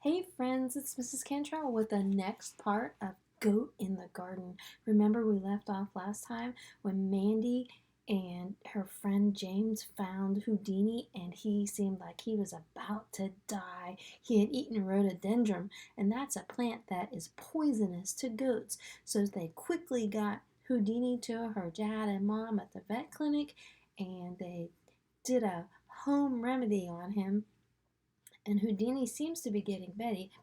Hey friends, it's Mrs. Cantrell with the next part of Goat in the Garden. Remember we left off last time when Mandy and her friend James found Houdini and he seemed like he was about to die. He had eaten rhododendron, and that's a plant that is poisonous to goats. So they quickly got Houdini to her dad and mom at the vet clinic, and they did a home remedy on him, and Houdini seems to be getting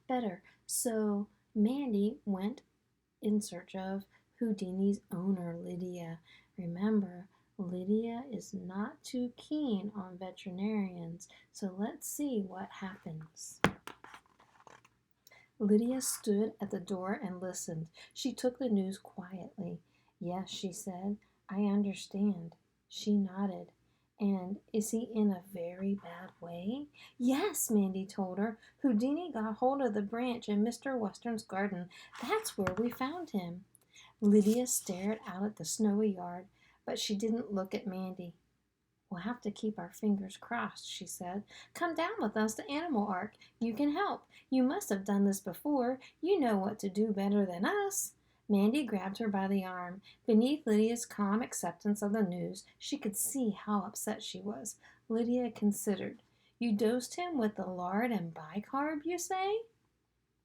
better. So Mandy went in search of Houdini's owner, Lydia. Remember, Lydia is not too keen on veterinarians, so let's see what happens. Lydia stood at the door and listened. She took the news quietly. Yes, she said, I understand. She nodded. And is he in a very bad way? Yes, Mandy told her. Houdini got hold of the branch in Mr. Western's garden. That's where we found him. Lydia stared out at the snowy yard, but she didn't look at Mandy. We'll have to keep our fingers crossed, she said. Come down with us to Animal Ark. You can help. You must have done this before. You know what to do better than us. Mandy grabbed her by the arm. Beneath Lydia's calm acceptance of the news, she could see how upset she was. Lydia considered. You dosed him with the lard and bicarb, you say?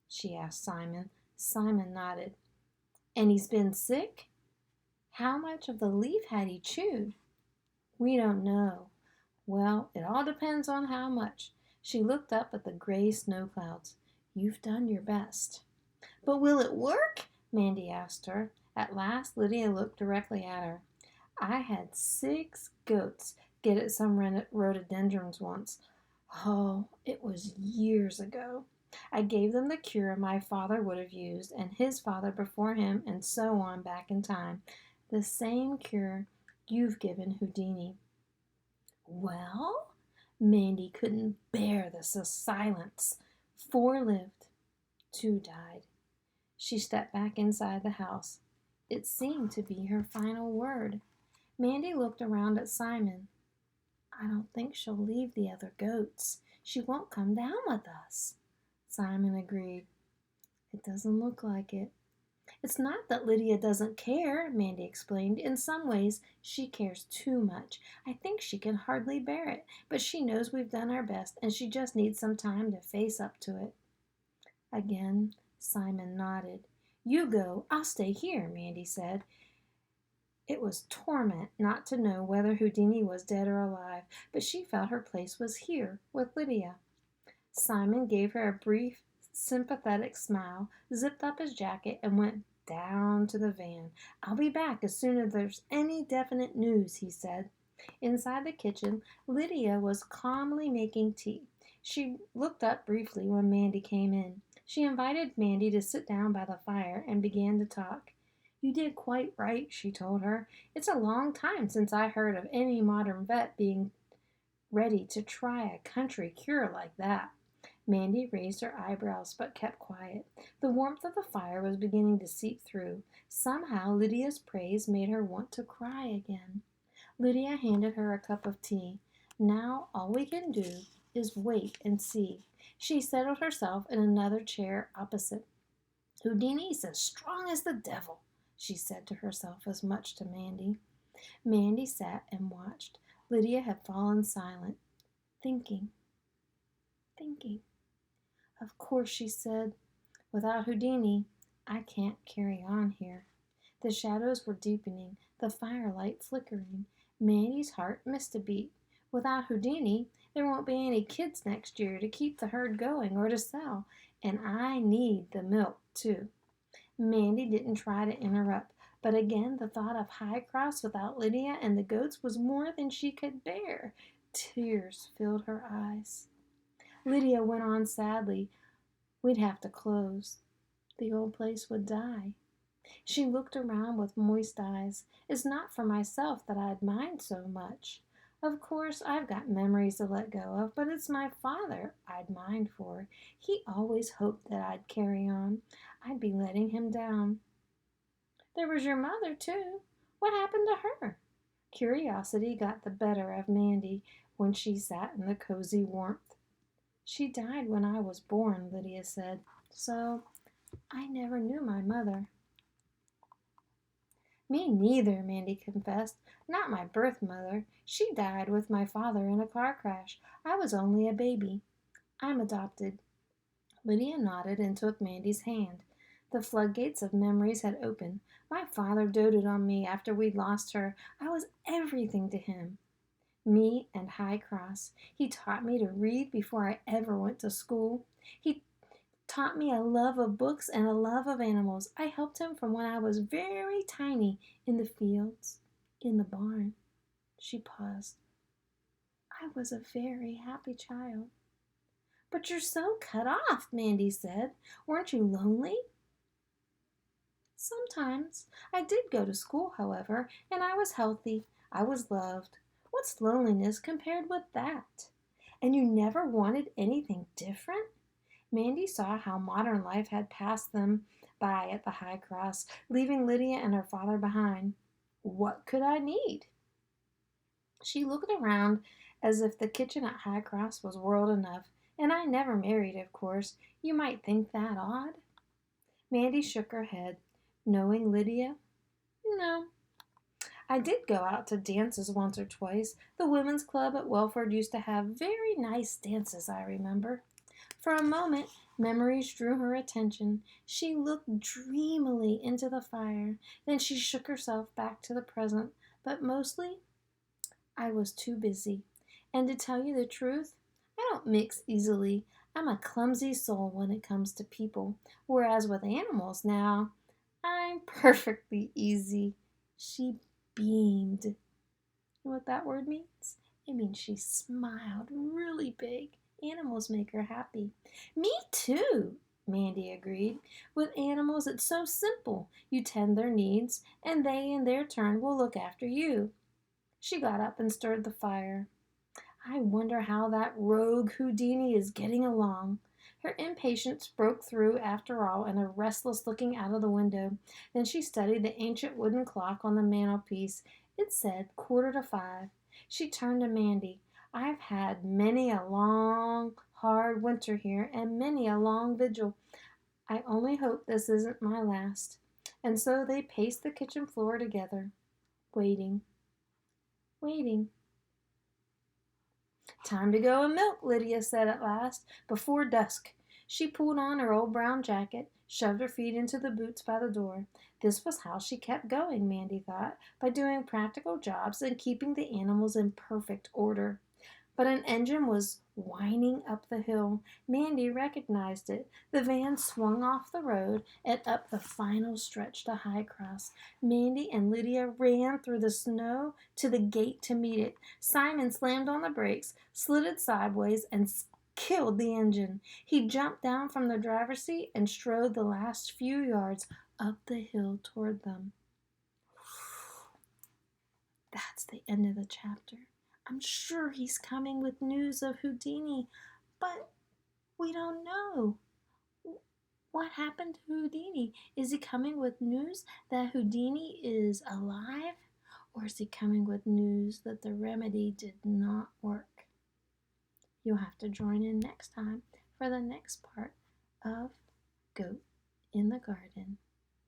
She asked Simon. Simon nodded. And he's been sick? How much of the leaf had he chewed? We don't know. Well, it all depends on how much. She looked up at the gray snow clouds. You've done your best. But will it work? Mandy asked her. At last, Lydia looked directly at her. I had 6 goats get at some rhododendrons once. Oh, it was years ago. I gave them the cure my father would have used, and his father before him, and so on back in time. The same cure you've given Houdini. Well, Mandy couldn't bear the silence. 4 lived, 2 died. She stepped back inside the house. It seemed to be her final word. Mandy looked around at Simon. I don't think she'll leave the other goats. She won't come down with us. Simon agreed. It doesn't look like it. It's not that Lydia doesn't care, Mandy explained. In some ways, she cares too much. I think she can hardly bear it, but she knows we've done our best, and she just needs some time to face up to it. Again, Simon nodded. You go. I'll stay here, Mandy said. It was torment not to know whether Houdini was dead or alive, but she felt her place was here with Lydia. Simon gave her a brief, sympathetic smile, zipped up his jacket, and went down to the van. I'll be back as soon as there's any definite news, he said. Inside the kitchen, Lydia was calmly making tea. She looked up briefly when Mandy came in. She invited Mandy to sit down by the fire and began to talk. You did quite right, she told her. It's a long time since I heard of any modern vet being ready to try a country cure like that. Mandy raised her eyebrows but kept quiet. The warmth of the fire was beginning to seep through. Somehow Lydia's praise made her want to cry again. Lydia handed her a cup of tea. Now all we can do is wait and see. She settled herself in another chair opposite. Houdini's as strong as the devil, she said to herself as much to Mandy. Mandy sat and watched. Lydia had fallen silent, thinking. Of course, she said, without Houdini, I can't carry on here. The shadows were deepening, the firelight flickering. Mandy's heart missed a beat. Without Houdini, there won't be any kids next year to keep the herd going or to sell, and I need the milk, too. Mandy didn't try to interrupt, but again the thought of High Cross without Lydia and the goats was more than she could bear. Tears filled her eyes. Lydia went on sadly. We'd have to close. The old place would die. She looked around with moist eyes. It's not for myself that I'd mind so much. Of course, I've got memories to let go of, but it's my father I'd mind for. He always hoped that I'd carry on. I'd be letting him down. There was your mother, too. What happened to her? Curiosity got the better of Mandy when she sat in the cozy warmth. She died when I was born, Lydia said, so I never knew my mother. Me neither, Mandy confessed. Not my birth mother. She died with my father in a car crash. I was only a baby. I'm adopted. Lydia nodded and took Mandy's hand. The floodgates of memories had opened. My father doted on me after we'd lost her. I was everything to him. Me and High Cross. He taught me to read before I ever went to school. He taught me a love of books and a love of animals. I helped him from when I was very tiny in the fields, in the barn. She paused. I was a very happy child. But you're so cut off, Mandy said. Weren't you lonely? Sometimes. I did go to school, however, and I was healthy. I was loved. What's loneliness compared with that? And you never wanted anything different? Mandy saw how modern life had passed them by at the High Cross, leaving Lydia and her father behind. What could I need? She looked around as if the kitchen at High Cross was world enough. And I never married, of course. You might think that odd. Mandy shook her head. Knowing Lydia? No. I did go out to dances once or twice. The women's club at Welford used to have very nice dances, I remember. For a moment, memories drew her attention. She looked dreamily into the fire. Then she shook herself back to the present. But mostly, I was too busy. And to tell you the truth, I don't mix easily. I'm a clumsy soul when it comes to people. Whereas with animals now, I'm perfectly easy. She beamed. You know what that word means? It means she smiled really big. Animals make her happy. Me too, Mandy agreed. With animals, it's so simple. You tend their needs, and they, in their turn, will look after you. She got up and stirred the fire. I wonder how that rogue Houdini is getting along. Her impatience broke through after all in a restless looking out of the window. Then she studied the ancient wooden clock on the mantelpiece. It said 5:15. She turned to Mandy. I've had many a long, hard winter here and many a long vigil. I only hope this isn't my last. And so they paced the kitchen floor together, waiting, waiting. Time to go and milk, Lydia said at last, before dusk. She pulled on her old brown jacket, shoved her feet into the boots by the door. This was how she kept going, Mandy thought, by doing practical jobs and keeping the animals in perfect order. But an engine was whining up the hill. Mandy recognized it. The van swung off the road and up the final stretch to High Cross. Mandy and Lydia ran through the snow to the gate to meet it. Simon slammed on the brakes, slid it sideways, and killed the engine. He jumped down from the driver's seat and strode the last few yards up the hill toward them. That's the end of the chapter. I'm sure he's coming with news of Houdini, but we don't know. What happened to Houdini? Is he coming with news that Houdini is alive? Or is he coming with news that the remedy did not work? You'll have to join in next time for the next part of Goat in the Garden.